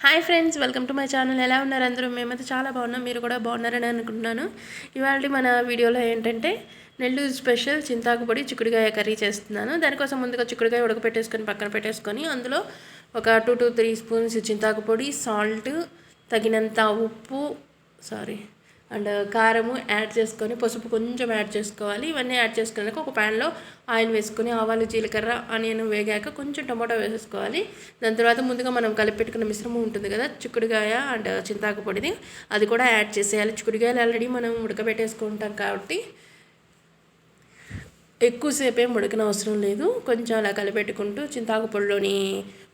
Hi friends, welcome to my channel. ఎలా ఉన్నారు అందరూ? మేమైతే చాలా బాగున్నాం, మీరు కూడా బాగున్నారని అనుకుంటున్నాను. ఇవాళ మన వీడియోలో ఏంటంటే నెల్లూరు స్పెషల్ చింతాకు పొడి చిక్కుడుకాయ కర్రీ చేస్తున్నాను. దానికోసం ముందుగా చిక్కుడుకాయ ఉడకపెట్టేసుకొని పక్కన పెట్టేసుకొని అందులో ఒక 2 to 3 స్పూన్స్ చింతాకు పొడి, సాల్ట్, తగినంత ఉప్పు అండ్ కారము యాడ్ చేసుకొని పసుపు కొంచెం యాడ్ చేసుకోవాలి. ఇవన్నీ యాడ్ చేసుకున్నాక ఒక ప్యాన్లో ఆయిల్ వేసుకొని ఆవాలు, జీలకర్ర, ఆనియన్ వేగాక కొంచెం టమాటో వేసేసుకోవాలి. దాని తర్వాత ముందుగా మనం కలిపి పెట్టుకున్న మిశ్రమం ఉంటుంది కదా, చిక్కుడుకాయ అండ్ చింతాకు పొడిది, అది కూడా యాడ్ చేసేయాలి. చిక్కుడుకాయలు ఆల్రెడీ మనం ఉడకబెట్టేసుకుంటాం కాబట్టి ఎక్కువసేపు ఏం ఉడకన అవసరం లేదు. కొంచెం అలా కలిపెట్టుకుంటూ చింతాకు పొడిలోని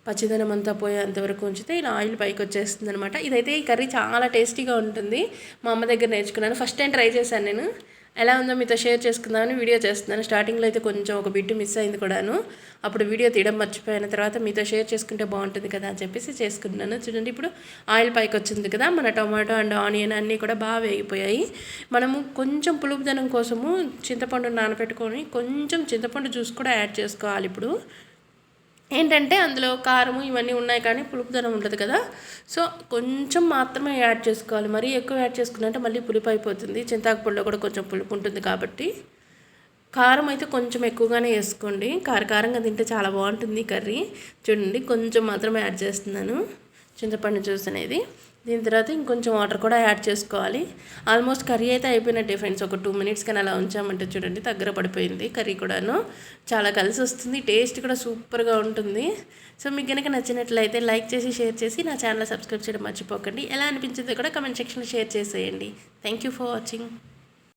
పచ్చిదనం అంతా పోయేంతవరకు ఉంచితే ఇలా ఆయిల్ పైకి వచ్చేస్తుంది అనమాట. ఇదైతే ఈ కర్రీ చాలా టేస్టీగా ఉంటుంది. మా అమ్మ దగ్గర నేర్చుకున్నాను. ఫస్ట్ టైం ట్రై చేశాను నేను. ఎలా ఉందో మీతో షేర్ చేసుకుందామని వీడియో చేస్తున్నాను. స్టార్టింగ్లో అయితే కొంచెం ఒక బిట్ మిస్ అయింది కూడాను. అప్పుడు వీడియో తీయడం మర్చిపోయిన తర్వాత మీతో షేర్ చేసుకుంటే బాగుంటుంది కదా అని చెప్పేసి చేసుకున్నాను. చూడండి, ఇప్పుడు ఆయిల్ పైకి వచ్చింది కదా, మన టమాటో అండ్ ఆనియన్ అన్నీ కూడా బాగా వేగిపోయాయి. మనము కొంచెం పులుపుదనం కోసము చింతపండు నానబెట్టుకొని కొంచెం చింతపండు జ్యూస్ కూడా యాడ్ చేసుకోవాలి. ఇప్పుడు ఏంటంటే అందులో కారము ఇవన్నీ ఉన్నాయి కానీ పులుపుదనం ఉంటుంది కదా, సో కొంచెం మాత్రమే యాడ్ చేసుకోవాలి. మరీ ఎక్కువ యాడ్ చేసుకున్నంటే మళ్ళీ పులుపు అయిపోతుంది. చింతాకు పొడిలో కూడా కొంచెం పులుపు ఉంటుంది కాబట్టి కారం అయితే కొంచెం ఎక్కువగానే వేసుకోండి. కారంగా తింటే చాలా బాగుంటుంది కర్రీ. చూడండి, కొంచెం మాత్రమే యాడ్ చేస్తున్నాను చింతపండు జ్యూస్ అనేది. దీని తర్వాత ఇంకొంచెం వాటర్ కూడా యాడ్ చేసుకోవాలి. ఆల్మోస్ట్ కర్రీ అయితే అయిపోయినట్టే ఫ్రెండ్స్. ఒక 2 minutes కానీ అలా ఉంచామంటే చూడండి దగ్గర పడిపోయింది కర్రీ కూడాను. చాలా కలిసి వస్తుంది, టేస్ట్ కూడా సూపర్గా ఉంటుంది. సో మీకు కనుక నచ్చినట్లయితే లైక్ చేసి షేర్ చేసి నా ఛానల్ సబ్స్క్రైబ్ చేయడం మర్చిపోకండి. ఎలా అనిపించిందో కూడా కమెంట్ సెక్షన్లో షేర్ చేసేయండి. Thank you for watching.